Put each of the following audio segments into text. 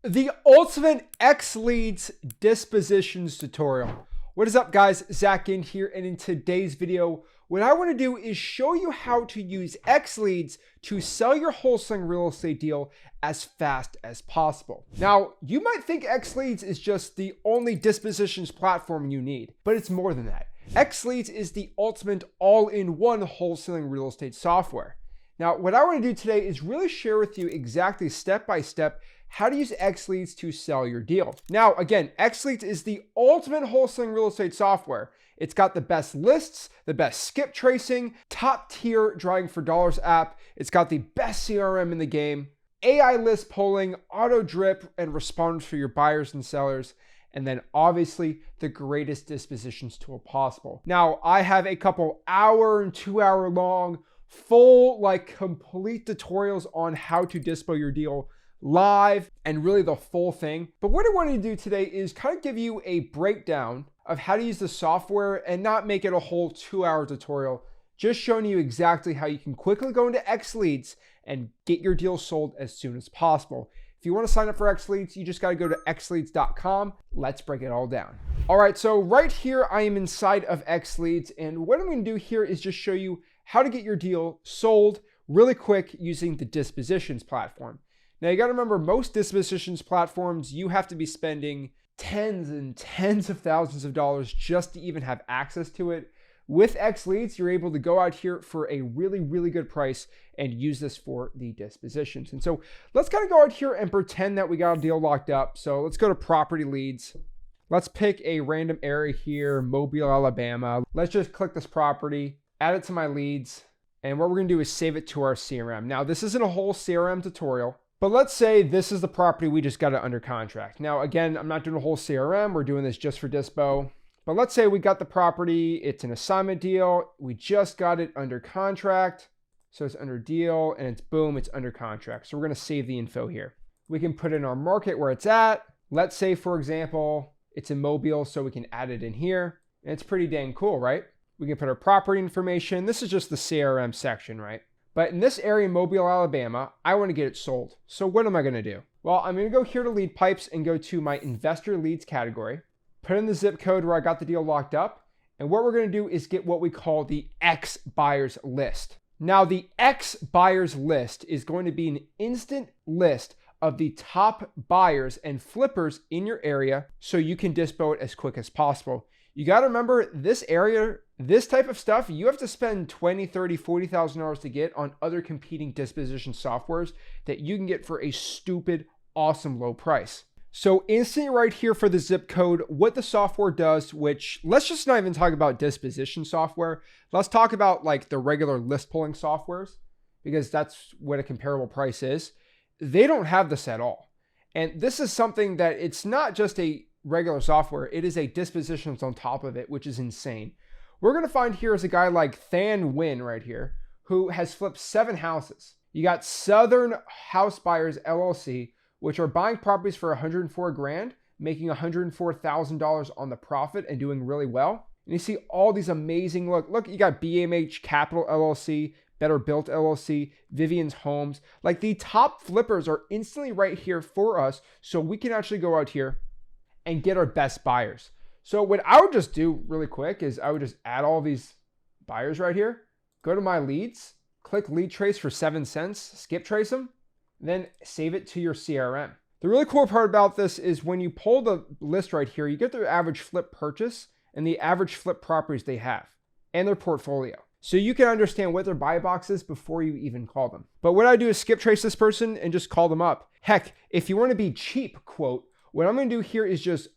The ultimate XLeads Dispositions tutorial. What is up, guys? Zach in here, and in today's video, what I want to do is show you how to use XLeads to sell your wholesaling real estate deal as fast as possible. Now, you might think XLeads is just the only dispositions platform you need, but it's more than that. XLeads is the ultimate all-in-one wholesaling real estate software. Now, what I want to do today is really share with you exactly step-by-step how to use XLeads to sell your deal. Now, again, XLeads is the ultimate wholesaling real estate software. It's got the best lists, the best skip tracing, top tier driving for dollars app. It's got the best CRM in the game, AI list polling, auto drip, and responders for your buyers and sellers. And then obviously the greatest dispositions tool possible. Now, I have a couple hour and 2 hour long full, complete tutorials on how to dispo your deal live and really the full thing. But what I wanted to do today is kind of give you a breakdown of how to use the software and not make it a whole 2 hour tutorial, just showing you exactly how you can quickly go into XLeads and get your deal sold as soon as possible. If you want to sign up for XLeads, you just got to go to XLeads.com. Let's break it all down. All right, so right here, I am inside of XLeads, and what I'm going to do here is just show you how to get your deal sold really quick using the Dispositions platform. Now, you got to remember, most dispositions platforms, you have to be spending tens and tens of thousands of dollars just to even have access to it. With XLeads, you're able to go out here for a really, really good price and use this for the dispositions. And so let's kind of go out here and pretend that we got a deal locked up. So let's go to property leads. Let's pick a random area here, Mobile, Alabama. Let's just click this property, add it to my leads. And what we're going to do is save it to our CRM. Now, this isn't a whole CRM tutorial, but let's say this is the property we just got it under contract. Now, again, I'm not doing a whole CRM. We're doing this just for Dispo. But let's say we got the property. It's an assignment deal. We just got it under contract. So it's under deal and it's boom, it's under contract. So we're going to save the info here. We can put in our market where it's at. Let's say, for example, it's in Mobile, so we can add it in here. And it's pretty dang cool, right? We can put our property information. This is just the CRM section, right? But in this area, Mobile, Alabama, I want to get it sold. So what am I going to do? Well, I'm going to go here to lead pipes and go to my investor leads category, put in the zip code where I got the deal locked up. And what we're going to do is get what we call the X buyers list. Now, the X buyers list is going to be an instant list of the top buyers and flippers in your area so you can dispo it as quick as possible. You got to remember, this area, this type of stuff, you have to spend $20,000, $30,000, $40,000 to get on other competing disposition softwares that you can get for a stupid, awesome low price. So instantly right here for the zip code, what the software does, which let's just not even talk about disposition software. Let's talk about like the regular list pulling softwares, because that's what a comparable price is. They don't have this at all. And this is something that it's not just a regular software, it is a dispositions on top of it, which is insane. We're going to find here is a guy like Than Nguyen right here, who has flipped 7 houses. You got Southern House Buyers LLC, which are buying properties for 104 grand, making $104,000 on the profit and doing really well. And you see all these amazing, look, you got BMH Capital LLC, Better Built LLC, Vivian's Homes. Like, the top flippers are instantly right here for us, so we can actually go out here and get our best buyers. So what I would just do really quick is I would just add all these buyers right here, go to my leads, click lead trace for 7 cents, skip trace them, then save it to your CRM. The really cool part about this is when you pull the list right here, you get their average flip purchase and the average flip properties they have and their portfolio. So you can understand what their buy box is before you even call them. But what I do is skip trace this person and just call them up. Heck, if you want to be cheap, quote, what I'm going to do here is just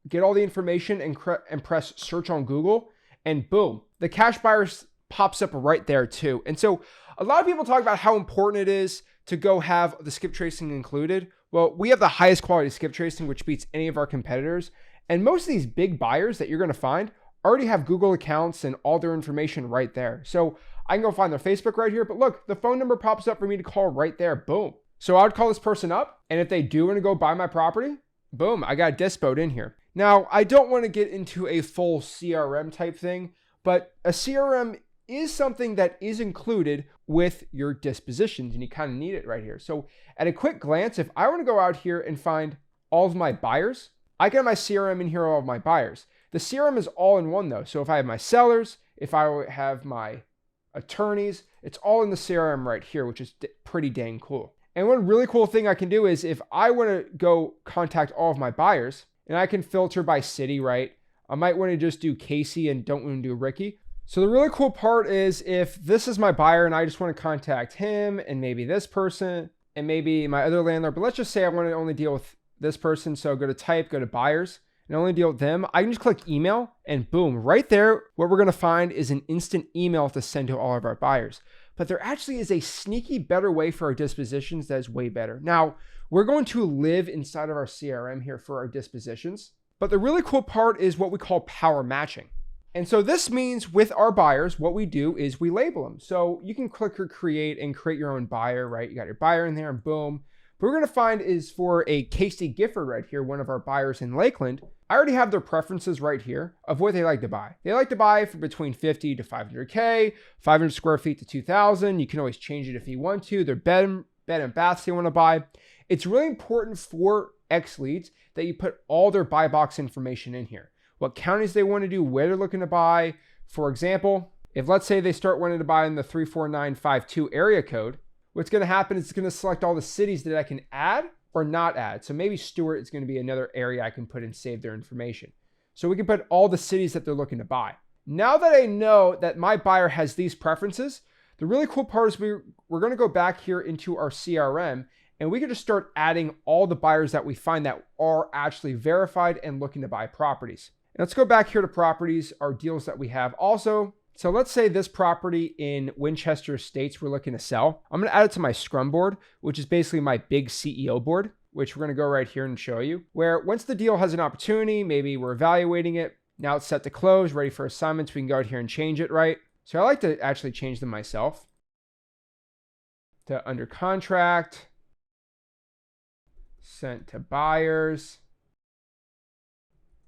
get all the information and press search on Google, and boom, the cash buyers pops up right there too. And so a lot of people talk about how important it is to go have the skip tracing included. Well, we have the highest quality skip tracing, which beats any of our competitors. And most of these big buyers that you're going to find already have Google accounts and all their information right there. So I can go find their Facebook right here, but look, the phone number pops up for me to call right there. Boom. So I would call this person up, and if they do want to go buy my property, boom, I got dispoed in here. Now, I don't want to get into a full CRM type thing, but a CRM is something that is included with your dispositions, and you kind of need it right here. So at a quick glance, if I want to go out here and find all of my buyers, I got my CRM in here, all of my buyers. The CRM is all in one though. So if I have my sellers, if I have my attorneys, it's all in the CRM right here, which is pretty dang cool. And one really cool thing I can do is if I want to go contact all of my buyers, and I can filter by city, right? I might want to just do Casey and don't want to do Ricky. So the really cool part is if this is my buyer and I just want to contact him and maybe this person and maybe my other landlord, but let's just say I want to only deal with this person. So go to type, go to buyers and only deal with them. I can just click email and boom, right there, what we're going to find is an instant email to send to all of our buyers. But there actually is a sneaky better way for our dispositions that is way better. Now, we're going to live inside of our CRM here for our dispositions. But the really cool part is what we call power matching. And so this means with our buyers, what we do is we label them. So you can click or create and create your own buyer, right? You got your buyer in there and boom. What we're going to find is for a Casey Gifford right here, one of our buyers in Lakeland, I already have their preferences right here of what they like to buy. They like to buy for between 50 to 500K, 500 square feet to 2,000. You can always change it if you want to. Their bed and baths they want to buy. It's really important for XLeads that you put all their buy box information in here. What counties they want to do, where they're looking to buy. For example, if let's say they start wanting to buy in the 34952 area code, what's going to happen is it's going to select all the cities that I can add or not add. So maybe Stewart is going to be another area I can put and save their information. So we can put all the cities that they're looking to buy. Now that I know that my buyer has these preferences, the really cool part is we're going to go back here into our CRM and we can just start adding all the buyers that we find that are actually verified and looking to buy properties. And let's go back here to properties, our deals that we have also. So let's say this property in Winchester Estates we're looking to sell. I'm going to add it to my Scrum board, which is basically my big CEO board, which we're going to go right here and show you. Where once the deal has an opportunity, maybe we're evaluating it. Now it's set to close, ready for assignments. We can go out here and change it, right? So I like to actually change them myself to under contract. Sent to buyers,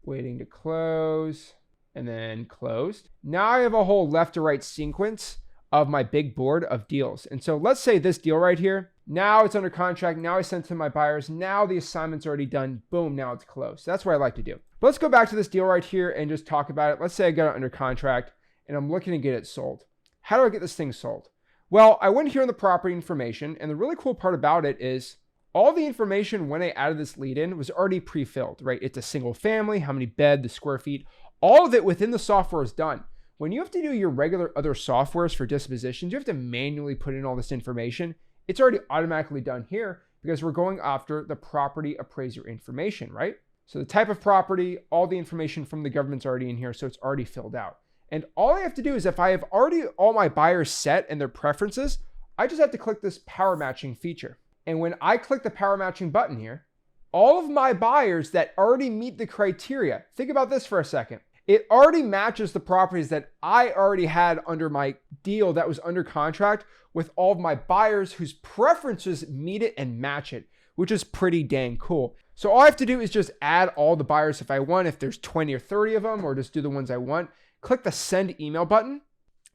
waiting to close, and then closed. Now I have a whole left to right sequence of my big board of deals. And so let's say this deal right here, now it's under contract. Now I sent to my buyers. Now the assignment's already done. Boom, now it's closed. So that's what I like to do. But let's go back to this deal right here and just talk about it. Let's say I got it under contract and I'm looking to get it sold. How do I get this thing sold? Well, I went here in the property information, and the really cool part about it is all the information when I added this lead in was already pre-filled, right? It's a single family, how many bed, the square feet, all of it within the software is done. When you have to do your regular other softwares for dispositions, you have to manually put in all this information. It's already automatically done here because we're going after the property appraiser information, right? So the type of property, all the information from the government's already in here, so it's already filled out. And all I have to do is if I have already all my buyers set and their preferences, I just have to click this power matching feature. And when I click the power matching button here, all of my buyers that already meet the criteria, think about this for a second. It already matches the properties that I already had under my deal that was under contract with all of my buyers whose preferences meet it and match it, which is pretty dang cool. So all I have to do is just add all the buyers if I want, if there's 20 or 30 of them, or just do the ones I want. Click the send email button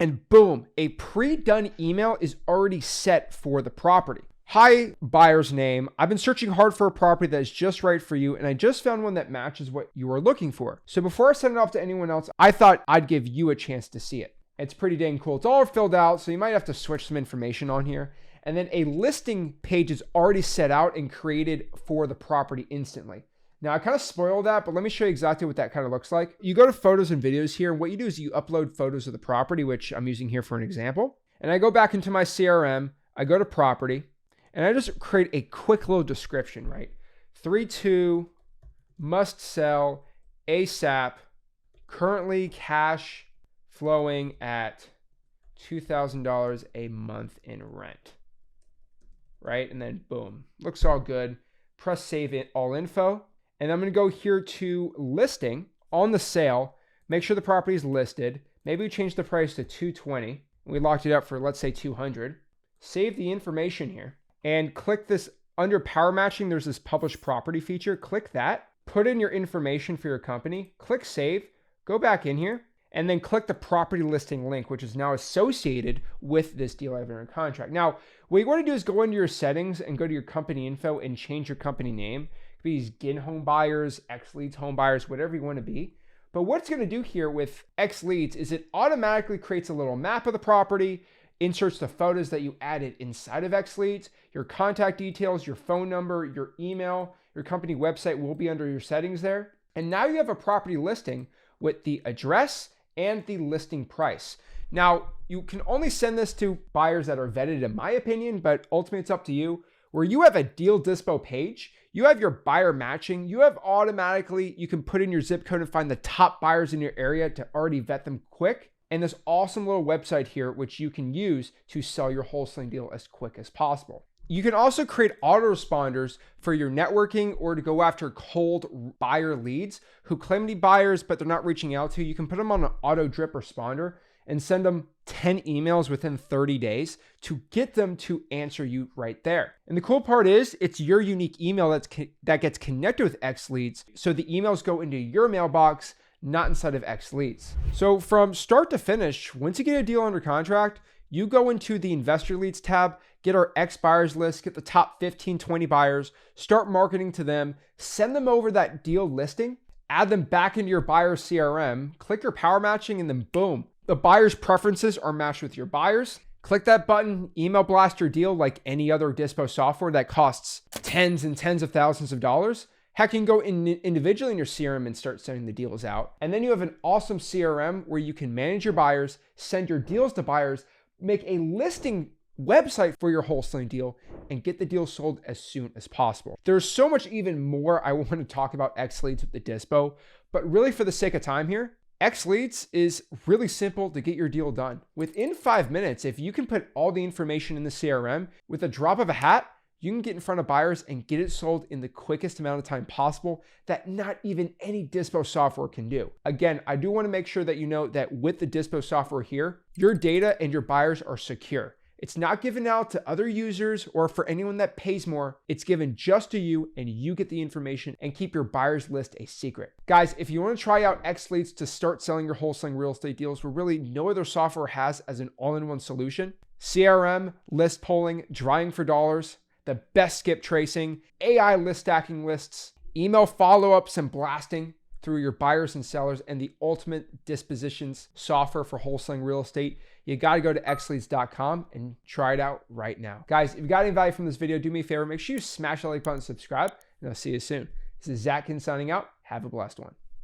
and boom, a pre-done email is already set for the property. Hi, buyer's name. I've been searching hard for a property that is just right for you, and I just found one that matches what you are looking for. So before I send it off to anyone else, I thought I'd give you a chance to see it. It's pretty dang cool. It's all filled out, so you might have to switch some information on here. And then a listing page is already set out and created for the property instantly. Now, I kind of spoiled that, but let me show you exactly what that kind of looks like. You go to photos and videos here, and what you do is you upload photos of the property, which I'm using here for an example. And I go back into my CRM, I go to property, and I just create a quick little description, right? 3-2, must sell, ASAP, currently cash flowing at $2,000 a month in rent, right? And then boom, looks all good. Press save it, all info. And I'm gonna go here to listing on the sale, make sure the property is listed. Maybe we change the price to $220. We locked it up for, let's say, $200. Save the information here. And click this under power matching. There's this publish property feature. Click that, put in your information for your company, click save, go back in here. and then click the property listing link, which is now associated with this deal I have under contract. Now, what you want to do is go into your settings and go to your company info and change your company name. It could be Gin Home Buyers, XLeads Home Buyers, whatever you want to be. But what it's going to do here with XLeads is it automatically creates a little map of the property, inserts the photos that you added inside of XLeads, your contact details, your phone number, your email, your company website will be under your settings there. And now you have a property listing with the address and the listing price. Now, you can only send this to buyers that are vetted, in my opinion, but ultimately it's up to you. Where you have a deal dispo page, you have your buyer matching, you have automatically, you can put in your zip code and find the top buyers in your area to already vet them quick. And this awesome little website here, which you can use to sell your wholesaling deal as quick as possible. You can also create autoresponders for your networking or to go after cold buyer leads who claim to be buyers, but they're not reaching out to you. You can put them on an auto drip responder and send them 10 emails within 30 days to get them to answer you right there. And the cool part is it's your unique email that gets connected with XLeads. So the emails go into your mailbox, not inside of XLeads. So from start to finish, once you get a deal under contract, you go into the investor leads tab, get our X buyers list, get the top 15, 20 buyers, start marketing to them, send them over that deal listing, add them back into your buyer CRM, click your power matching, and then boom, the buyer's preferences are matched with your buyers. Click that button, email blast your deal like any other dispo software that costs tens and tens of thousands of dollars. Heck, you can go individually in your CRM and start sending the deals out. And then you have an awesome CRM where you can manage your buyers, send your deals to buyers, make a listing website for your wholesaling deal, and get the deal sold as soon as possible. There's so much even more I want to talk about XLeads with the Dispo, but really for the sake of time here, XLeads is really simple to get your deal done. Within 5 minutes, if you can put all the information in the CRM with a drop of a hat, you can get in front of buyers and get it sold in the quickest amount of time possible that not even any Dispo software can do. Again, I do want to make sure that you know that with the Dispo software here, your data and your buyers are secure. It's not given out to other users or for anyone that pays more. It's given just to you and you get the information and keep your buyers list a secret. Guys, if you want to try out XLeads to start selling your wholesaling real estate deals where really no other software has as an all-in-one solution, CRM, list polling, drying for dollars, the best skip tracing, AI list stacking lists, email follow-ups and blasting through your buyers and sellers, and the ultimate dispositions software for wholesaling real estate, you got to go to XLeads.com and try it out right now. Guys, if you got any value from this video, do me a favor, make sure you smash the like button and subscribe, and I'll see you soon. This is Zach signing out. Have a blessed one.